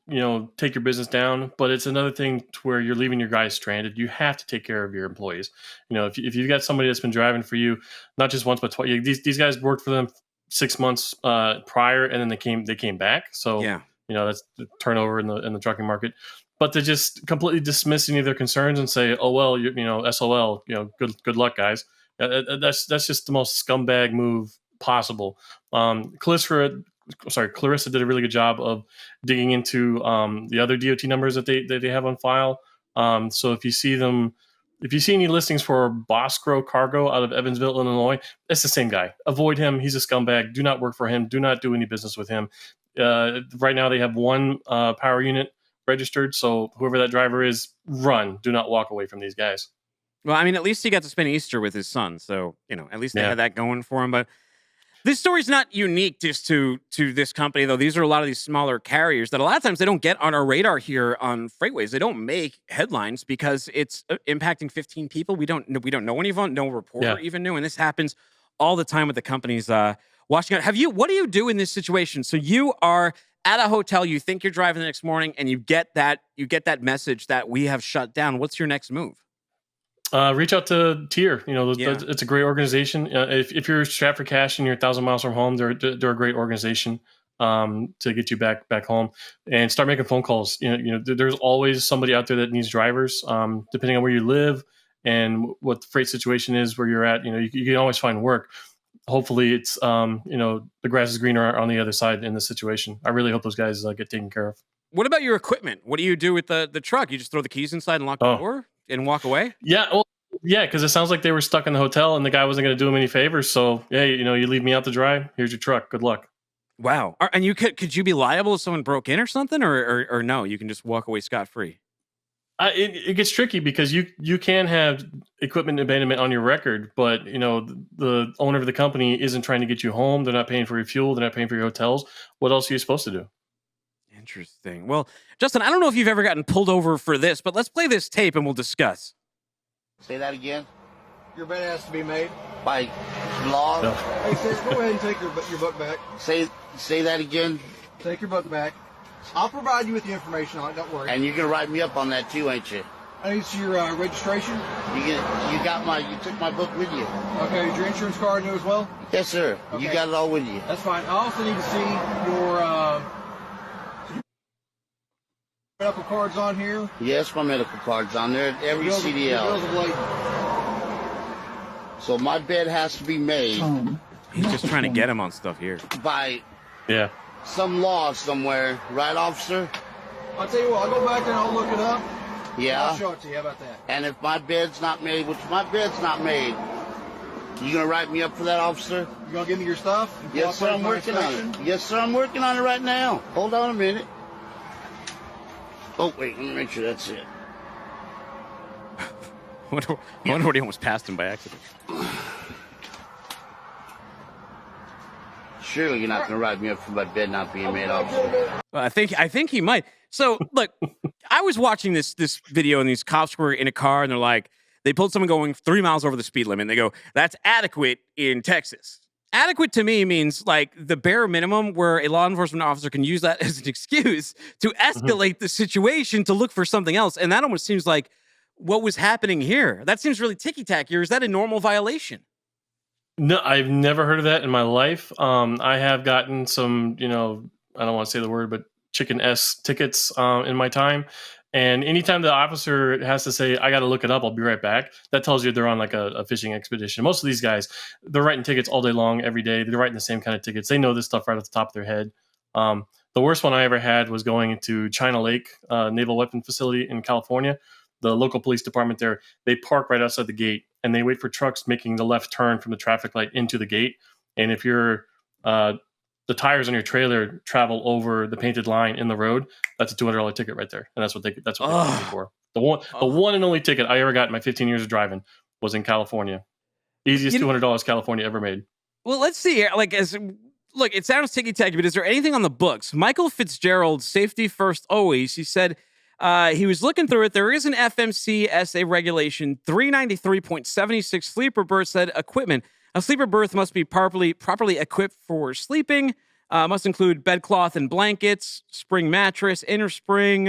take your business down, but it's another thing to where you're leaving your guys stranded. You have to take care of your employees. If you've got somebody that's been driving for you, not just once, but twice, these guys worked for them 6 months prior, and then they came back. So, that's the turnover in the trucking market. But to just completely dismiss any of their concerns and say, oh, well, SOL, good luck, guys. That's just the most scumbag move possible. Clarissa did a really good job of digging into the other DOT numbers that they have on file. So if you see any listings for Bosco Cargo out of Evansville, Illinois, it's the same guy. Avoid him. He's a scumbag. Do not work for him. Do not do any business with him. Right now they have 1 power unit registered. So whoever that driver is, run. Do not walk away from these guys. Well, I mean, at least he got to spend Easter with his son. So, at least they had that going for him. But this story's not unique just to this company, though. These are a lot of these smaller carriers that a lot of times they don't get on our radar here on FreightWaves. They don't make headlines because it's impacting 15 people. We don't know anyone. No reporter even knew. And this happens all the time with the companies watching out. What do you do in this situation? So you are at a hotel, you think you're driving the next morning, and you get that message that we have shut down. What's your next move? Reach out to Tier. Yeah. It's a great organization. If you're strapped for cash and you're 1,000 miles from home, they're a great organization to get you back home, and start making phone calls. There's always somebody out there that needs drivers, depending on where you live and what the freight situation is where you're at. You can always find work. Hopefully it's the grass is greener on the other side in this situation. I really hope those guys get taken care of. What about your equipment? What do you do with the truck? You just throw the keys inside and lock the door and walk away? Yeah, well, yeah, because it sounds like they were stuck in the hotel and the guy wasn't going to do them any favors. So, yeah, you leave me out to dry. Here's your truck. Good luck. Wow. And you could you be liable if someone broke in or something, or no? You can just walk away scot-free. It gets tricky because you can have equipment abandonment on your record, but the owner of the company isn't trying to get you home. They're not paying for your fuel. They're not paying for your hotels. What else are you supposed to do? Interesting. Well, Justin, I don't know if you've ever gotten pulled over for this, but let's play this tape and we'll discuss. Say that again. Your bed has to be made. By law. No. Hey, sis, go ahead and take your book back. Say that again. Take your book back. I'll provide you with the information on it. Don't worry. And you're gonna write me up on that too, ain't you? I need your registration. You took my book with you. Okay, is your insurance card new as well? Yes, sir. Okay. You got it all with you. That's fine. I also need to see your medical cards on here. Yes, my medical card's on there. Every Bills CDL. of lading. So my bed has to be made He's just trying to get him on stuff here. by some law somewhere, right, officer? I'll tell you what. I'll go back there and I'll look it up. Yeah. I'll show it to you. How about that? And if my bed's not made, which my bed's not made, you gonna write me up for that, officer? You gonna give me your stuff? Yes, sir. I'm working on it. Yes, sir. I'm working on it right now. Hold on a minute. Oh, wait. Let me make sure that's it. I wonder what he almost passed him by accident. Surely you're not going to write me up for my bed not being made, officer. Well, I think he might. So look, I was watching this video and these cops were in a car and they're like, they pulled someone going 3 miles over the speed limit. And they go, that's adequate in Texas. Adequate to me means like the bare minimum where a law enforcement officer can use that as an excuse to escalate the situation to look for something else. And that almost seems like what was happening here. That seems really ticky-tacky. Or is that a normal violation? No, I've never heard of that in my life. I have gotten some, I don't want to say the word, but chicken S tickets in my time. And anytime the officer has to say, I got to look it up, I'll be right back, that tells you they're on like a fishing expedition. Most of these guys, they're writing tickets all day long, every day. They're writing the same kind of tickets. They know this stuff right off the top of their head. The worst one I ever had was going into China Lake Naval Weapon Facility in California. The local police department there, they park right outside the gate and they wait for trucks making the left turn from the traffic light into the gate. And if you're the tires on your trailer travel over the painted line in the road, that's a $200 ticket right there. And that's what they pay for. The one and only ticket I ever got in my 15 years of driving was in California. Easiest $200 California ever made. Well, let's see here. Look, it sounds ticky-tacky, but is there anything on the books? Michael Fitzgerald, safety first always, he said he was looking through it. There is an FMCSA regulation 393.76 sleeper berth said equipment. A sleeper berth must be properly equipped for sleeping, must include bedcloth and blankets, spring mattress, inner spring,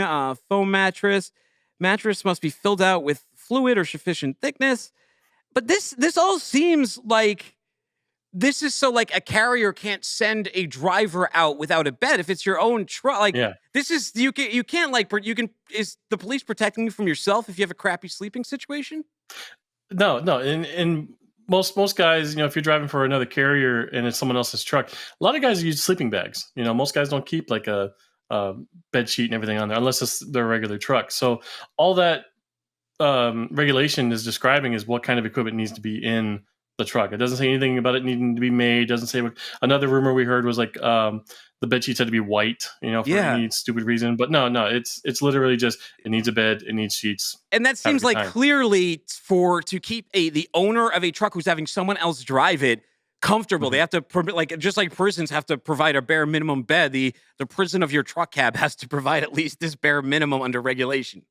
foam mattress. Mattress must be filled out with fluid or sufficient thickness. But this all seems like this is so like a carrier can't send a driver out without a bed if it's your own truck. This is you can't is the police protecting you from yourself if you have a crappy sleeping situation? No, and most guys, if you're driving for another carrier and it's someone else's truck, a lot of guys use sleeping bags. Most guys don't keep like a bed sheet and everything on there unless it's their regular truck. So all that regulation is describing is what kind of equipment needs to be in the truck. It doesn't say anything about it needing to be made. It doesn't say what. Another rumor we heard was like the bed sheets had to be white, for any stupid reason. But no, it's literally just it needs a bed, it needs sheets. And that seems like clearly to keep the owner of a truck who's having someone else drive it comfortable. Mm-hmm. They have to just like prisons have to provide a bare minimum bed. The prison of your truck cab has to provide at least this bare minimum under regulation.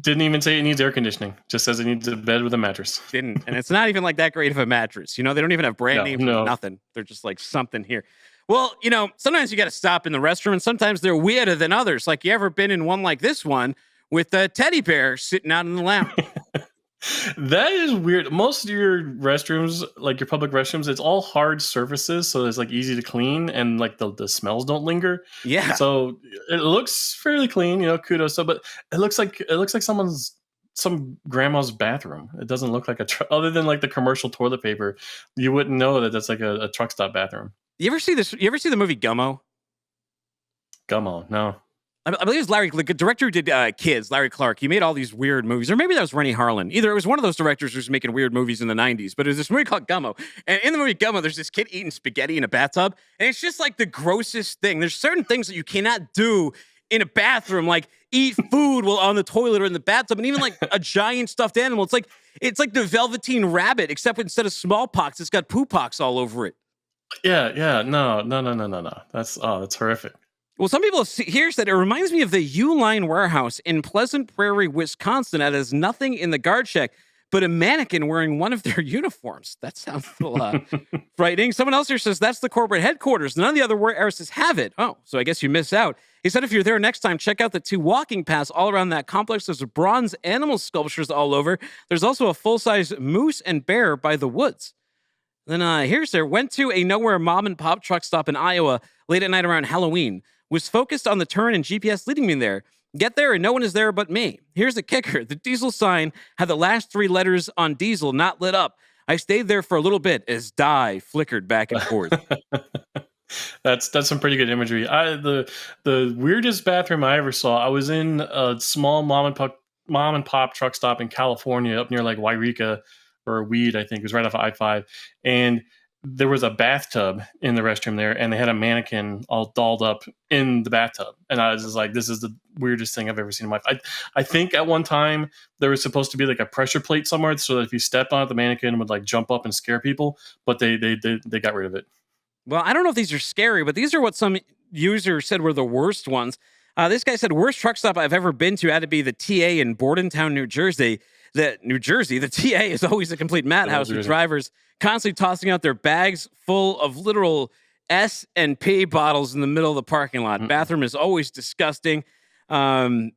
Didn't even say it needs air conditioning. Just says it needs a bed with a mattress. Didn't. And it's not even like that great of a mattress. They don't even have brand names or nothing. They're just like something here. Well, sometimes you got to stop in the restroom and sometimes they're weirder than others. Like you ever been in one like this one with a teddy bear sitting out in the lounge? That is weird. Most of your restrooms, like your public restrooms, it's all hard surfaces, so it's like easy to clean, and like the smells don't linger. Yeah. So it looks fairly clean, kudos. So, but it looks like some grandma's bathroom. It doesn't look like other than like the commercial toilet paper. You wouldn't know that that's like a truck stop bathroom. You ever see this? You ever see the movie Gummo? Gummo, no. I believe it's Larry, like the director who did Kids, Larry Clark. He made all these weird movies, or maybe that was Rennie Harlan. Either it was one of those directors who's making weird movies in the 90s, but it was this movie called Gummo. And in the movie Gummo, there's this kid eating spaghetti in a bathtub, and it's just like the grossest thing. There's certain things that you cannot do in a bathroom, like eat food while on the toilet or in the bathtub, and even like a giant stuffed animal. It's like the Velveteen Rabbit, except instead of smallpox, it's got poo pox all over it. Yeah. No. That's horrific. Well, some people here said it reminds me of the U-Line warehouse in Pleasant Prairie, Wisconsin, that has nothing in the guard shack but a mannequin wearing one of their uniforms. That sounds a little frightening. Someone else here says that's the corporate headquarters. None of the other warehouses have it. Oh, so I guess you miss out. He said if you're there next time, check out the 2 walking paths all around that complex. There's bronze animal sculptures all over. There's also a full-size moose and bear by the woods. Then here's there. Went to a nowhere mom and pop truck stop in Iowa late at night around Halloween. Was focused on the turn and GPS leading me there. Get there and no one is there but me. Here's the kicker. The diesel sign had the last 3 letters on diesel not lit up. I stayed there for a little bit as dye flickered back and forth. That's some pretty good imagery. The weirdest bathroom I ever saw, I was in a small mom and pop truck stop in California up near like Wairika or Weed, I think. It was right off of I-5. And there was a bathtub in the restroom there, and they had a mannequin all dolled up in the bathtub. And I was just like, this is the weirdest thing I've ever seen in my life. I think at one time there was supposed to be like a pressure plate somewhere so that if you stepped on it, the mannequin would like jump up and scare people, but they got rid of it. Well, I don't know if these are scary, but these are what some users said were the worst ones. This guy said, worst truck stop I've ever been to had to be the TA in Bordentown, New Jersey. The TA is always a complete madhouse with drivers constantly tossing out their bags full of literal S&P bottles in the middle of the parking lot. Bathroom is always disgusting. The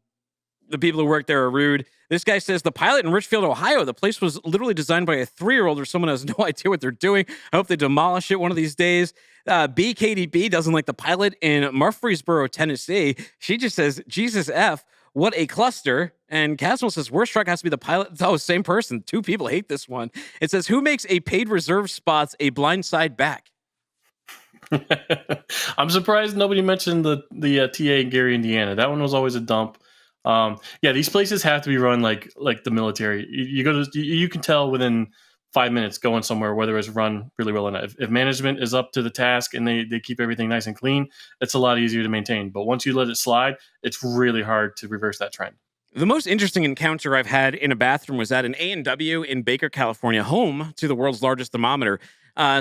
people who work there are rude. This guy says the pilot in Richfield, Ohio, the place was literally designed by a 3-year-old or someone who has no idea what they're doing. I hope they demolish it one of these days. BKDB doesn't like the pilot in Murfreesboro, Tennessee. She just says, Jesus F., what a cluster. And Caswell says, worst truck has to be the pilot. Oh, same person. 2 people hate this one. It says, who makes a paid reserve spots a blind side back? I'm surprised nobody mentioned the TA in Gary, Indiana. That one was always a dump. Yeah, these places have to be run like the military. You can tell within 5 minutes going somewhere whether it's run really well or not. If management is up to the task and they keep everything nice and clean, it's a lot easier to maintain. But once you let it slide, it's really hard to reverse that trend. The most interesting encounter I've had in a bathroom was at an A&W in Baker, California, home to the world's largest thermometer.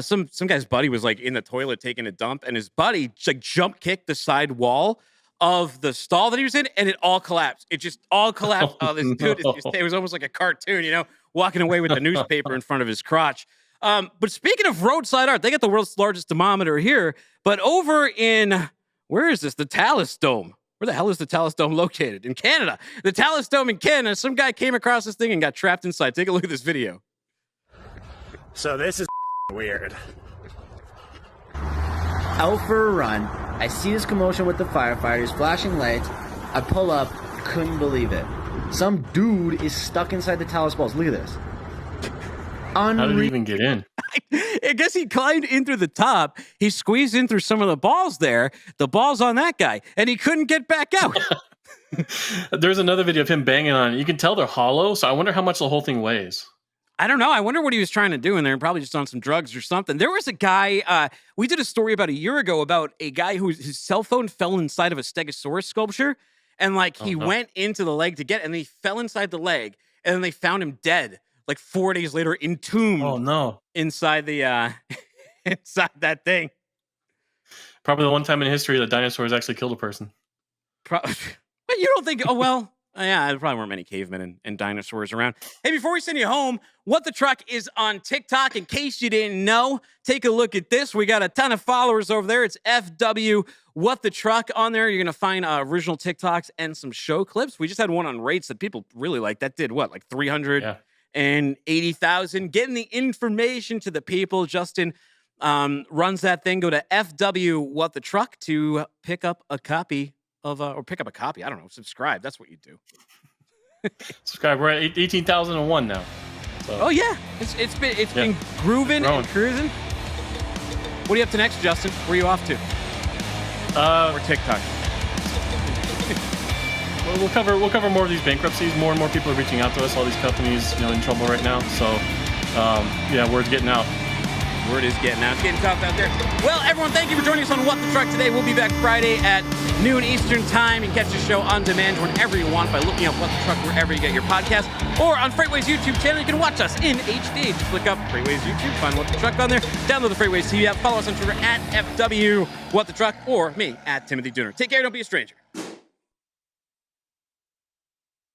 Some guy's buddy was like in the toilet taking a dump, and his buddy like jump kicked the side wall of the stall that he was in, and it all collapsed. It just all collapsed. This dude, it was almost like a cartoon, walking away with the newspaper in front of his crotch. But speaking of roadside art, they got the world's largest thermometer here, but over in, where is this? The Talus Dome. Where the hell is the Talus Dome located? In Canada. The Talus Dome in Canada. Some guy came across this thing and got trapped inside. Take a look at this video. So this is weird. Out for a run. I see this commotion with the firefighters, flashing lights. I pull up, couldn't believe it. Some dude is stuck inside the Talus balls. Look at this. How did he even get in? I guess he climbed in through the top. He squeezed in through some of the balls there. The balls on that guy, and he couldn't get back out. There's another video of him banging on it. You can tell they're hollow, so I wonder how much the whole thing weighs. I don't know. I wonder what he was trying to do in there. Probably just on some drugs or something. There was a guy, we did a story about a year ago about a guy his cell phone fell inside of a Stegosaurus sculpture. And he went into the leg to get it, and he fell inside the leg. And then they found him dead, 4 days later, entombed. Oh, no. Inside the, inside that thing. Probably the one time in history that dinosaurs actually killed a person. But you don't think, oh, well. Yeah, there probably weren't many cavemen and dinosaurs around. Hey, before we send you home, What the Truck is on TikTok. In case you didn't know, take a look at this. We got a ton of followers over there. It's FW What the Truck on there. You're going to find original TikToks and some show clips. We just had one on rates that people really like. That did what, 300 and 80,000. Getting the information to the people. Justin runs that thing. Go to FW What the Truck to pick up a copy of, or pick up a copy. I don't know. Subscribe. That's what you do. Subscribe. We're at 18,001 now. So. Oh yeah, it's been grooving and cruising. What are you up to next, Justin? Where are you off to? Or TikTok? We'll cover more of these bankruptcies. More and more people are reaching out to us. All these companies, in trouble right now. So, word's getting out. Word is getting out. It's getting tough out there. Well, everyone, thank you for joining us on What the Truck today. We'll be back Friday at noon Eastern Time. You can catch the show on demand whenever you want by looking up What the Truck wherever you get your podcast, or on FreightWaves YouTube channel. You can watch us in HD. Just look up FreightWaves YouTube, find What the Truck on there. Download the FreightWaves TV app. Follow us on Twitter at FW What the Truck, or me at Timothy Dooner. Take care. Don't be a stranger.